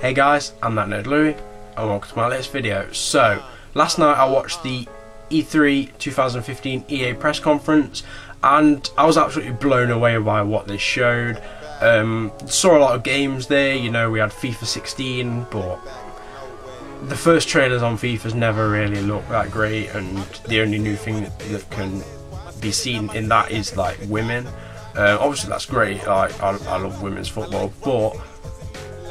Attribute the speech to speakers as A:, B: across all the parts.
A: Hey guys, I'm that nerd Louie, and welcome to my latest video. So, last night I watched the E3 2015 EA press conference, and I was absolutely blown away by what they showed. Saw a lot of games there, you know, we had FIFA 16, but the first trailers on FIFA's never really looked that great, and the only new thing that can be seen in that is like women. Obviously that's great, I love women's football, but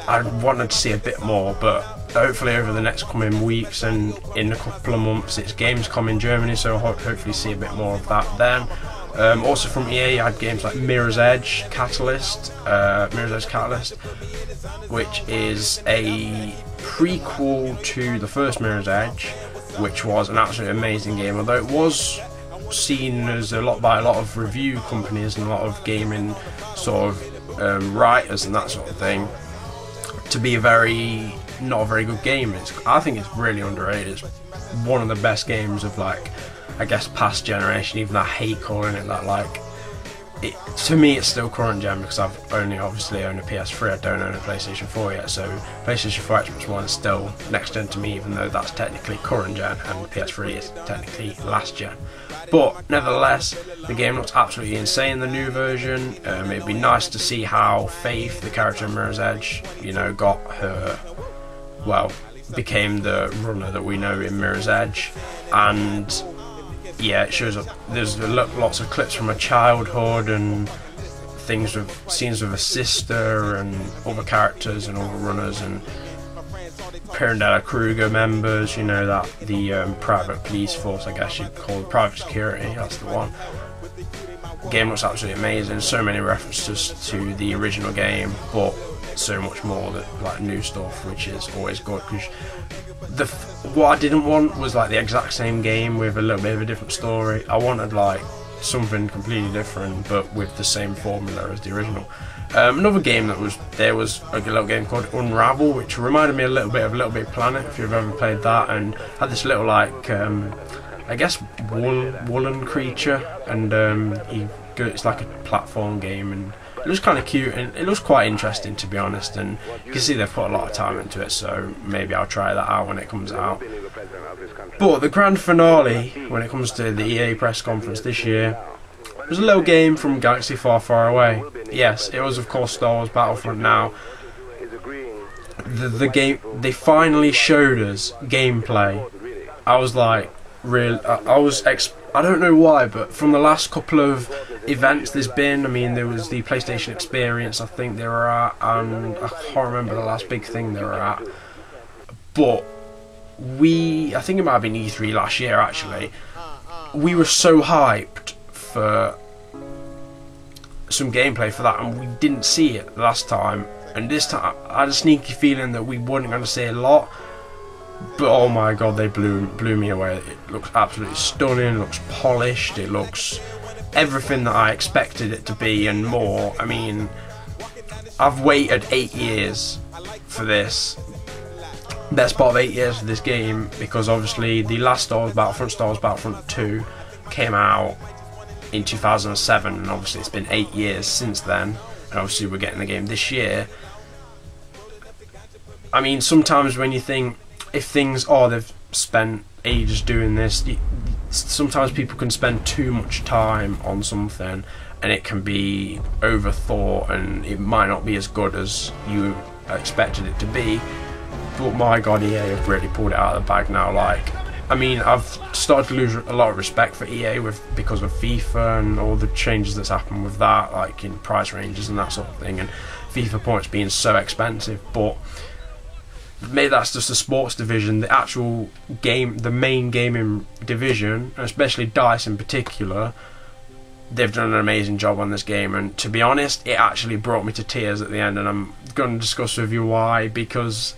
A: I wanted to see a bit more. But hopefully over the next coming weeks and in a couple of months it's Gamescom in Germany, so I'll hopefully see a bit more of that then. Also from EA I had games like Mirror's Edge Catalyst, which is a prequel to the first Mirror's Edge, which was an absolutely amazing game, although it was seen as by a lot of review companies and a lot of gaming sort of writers and that sort of thing to be not a very good game. I think it's really underrated. It's one of the best games of, like, I guess past generation, even though I hate calling it that. Like, to me it's still current gen because I've obviously owned a PS3, I don't own a PlayStation 4 yet, so PlayStation 4 Xbox One is still next gen to me, even though that's technically current gen and PS3 is technically last gen. But nevertheless, the game looks absolutely insane, the new version. It'd be nice to see how Faith, the character in Mirror's Edge, you know, got her, well, became the runner that we know in Mirror's Edge. And yeah, it shows up, there's lots of clips from her childhood and things with scenes with her sister and other characters and other runners and Perendella Kruger members, you know, that the private police force, I guess you'd call it, private security, that's the one. The game looks absolutely amazing, so many references to the original game, but so much more like new stuff, which is always good, because what I didn't want was like the exact same game with a little bit of a different story. I wanted like something completely different but with the same formula as the original. Another game that was there was a little game called Unravel, which reminded me a little bit of Little Big Planet, if you've ever played that, and had this little, like, I guess woolen creature, and it's like a platform game, and it looks kind of cute and it looks quite interesting, to be honest, and you can see they've put a lot of time into it, so maybe I'll try that out when it comes out. But the grand finale when it comes to the EA press conference this year was a little game from Galaxy Far Far Away. Yes, it was of course Star Wars Battlefront. Now the game, they finally showed us gameplay. I was like, I don't know why, but from the last couple of events there's been, I mean, there was the PlayStation Experience I think they were at, and I can't remember the last big thing they were at, but I think it might have been E3 last year actually, we were so hyped for some gameplay for that, and we didn't see it last time, and this time I had a sneaky feeling that we weren't going to see a lot. But oh my god, they blew me away. It looks absolutely stunning, it looks polished, it looks everything that I expected it to be and more. I mean, I've waited 8 years for this, best part of 8 years for this game, because obviously the last Star Wars Battlefront 2 came out in 2007, and obviously it's been 8 years since then, and obviously we're getting the game this year. I mean, sometimes when you think, if things, they've spent ages doing this, sometimes people can spend too much time on something and it can be overthought and it might not be as good as you expected it to be. But my god, EA have really pulled it out of the bag now. Like, I mean, I've started to lose a lot of respect for EA because of FIFA and all the changes that's happened with that, like in price ranges and that sort of thing, and FIFA points being so expensive. But maybe that's just the sports division. The actual game, the main gaming division, and especially DICE in particular, they've done an amazing job on this game, and to be honest, it actually brought me to tears at the end, and I'm going to discuss with you why, because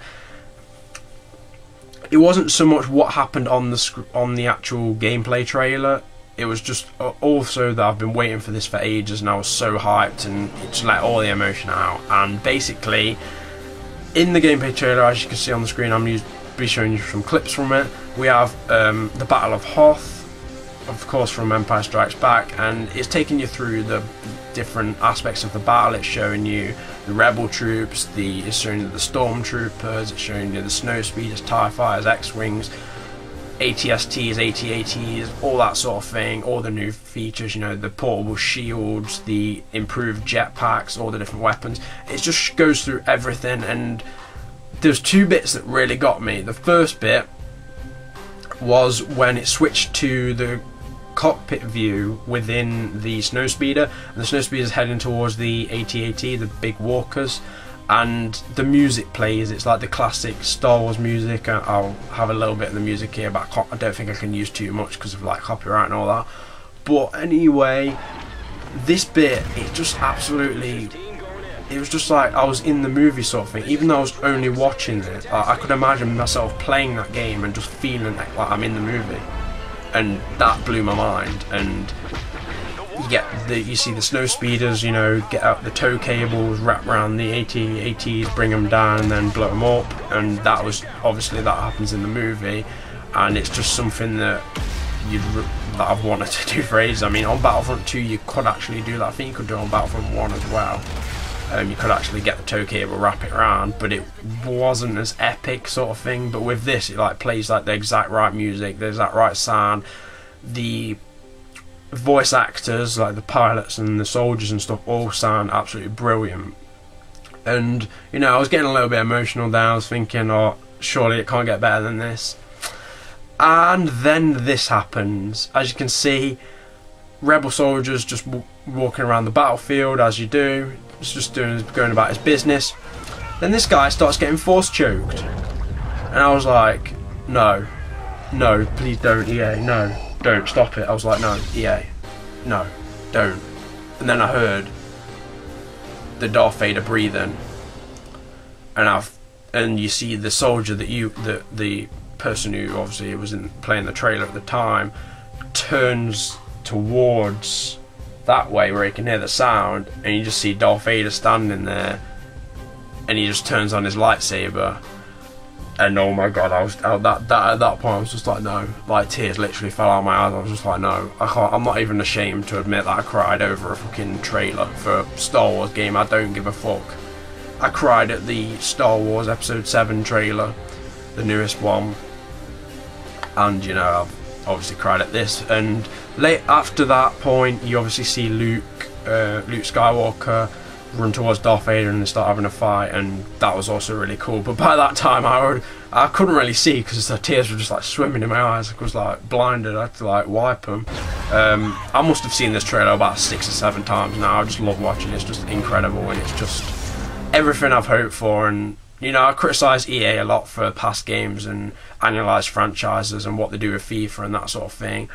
A: it wasn't so much what happened on the actual gameplay trailer. It was just also that I've been waiting for this for ages and I was so hyped, and it just let all the emotion out. And basically, in the gameplay trailer, as you can see on the screen, I'm going to be showing you some clips from it. We have the Battle of Hoth, of course, from Empire Strikes Back, and it's taking you through the different aspects of the battle. It's showing you the rebel troops, it's showing you the stormtroopers, it's showing you the snow speeders, TIE fighters, X-wings, ATSTs, AT-ATs, all that sort of thing, all the new features, you know, the portable shields, the improved jetpacks, all the different weapons. It just goes through everything, and there's two bits that really got me. The first bit was when it switched to the cockpit view within the snowspeeder, and the snowspeeder's heading towards the AT-AT, the big walkers, and the music plays. It's like the classic Star Wars music. I'll have a little bit of the music here, but I don't think I can use too much because of like copyright and all that. But anyway, this bit, it just absolutely, it was just like I was in the movie sort of thing. Even though I was only watching it, I could imagine myself playing that game and just feeling like I'm in the movie, and that blew my mind. And you see the snow speeders, you know, get out the tow cables, wrap around the AT-ATs, bring them down, and then blow them up. And that was obviously, that happens in the movie, and it's just something that that I've wanted to do for ages. I mean, on Battlefront 2 you could actually do that. I think you could do it on Battlefront 1 as well. You could actually get the tow cable, wrap it around, but it wasn't as epic sort of thing. But with this, it like plays like the exact right music, the exact right sound. The voice actors, like the pilots and the soldiers and stuff, all sound absolutely brilliant. And you know, I was getting a little bit emotional there. I was thinking, oh, surely it can't get better than this. And then this happens. As you can see, rebel soldiers just walking around the battlefield as you do. It's just going about his business. Then this guy starts getting force choked, and I was like, no, please don't, EA, no, don't, stop it. I was like, no, EA, no, don't. And then I heard the Darth Vader breathing, and you see the soldier that the person who obviously was playing the trailer at the time turns towards that way where he can hear the sound, and you just see Darth Vader standing there, and he just turns on his lightsaber, and oh my god, at that point I was just like, no, like tears literally fell out of my eyes. I was just like, no, I can't. I'm not even ashamed to admit that I cried over a fucking trailer for a Star Wars game. I don't give a fuck. I cried at the Star Wars Episode 7 trailer, the newest one, and you know, I've obviously cried at this. And after that point, you obviously see Luke Skywalker run towards Darth Vader and they start having a fight, and that was also really cool. But by that time I couldn't really see because the tears were just like swimming in my eyes. I was like blinded. I had to like wipe them. I must have seen this trailer about 6 or 7 times now. I just love watching it. It's just incredible, and it's just everything I've hoped for. And you know, I criticise EA a lot for past games and annualised franchises and what they do with FIFA and that sort of thing,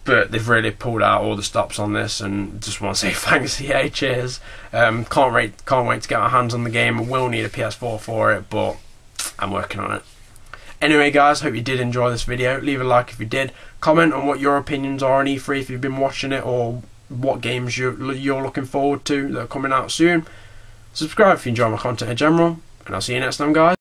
A: but they've really pulled out all the stops on this, and just want to say thanks, EA, cheers. Can't wait to get my hands on the game. I will need a PS4 for it, but I'm working on it. Anyway guys, hope you did enjoy this video. Leave a like if you did. Comment on what your opinions are on E3 if you've been watching it, or what games you're looking forward to that are coming out soon. Subscribe if you enjoy my content in general, and I'll see you next time guys.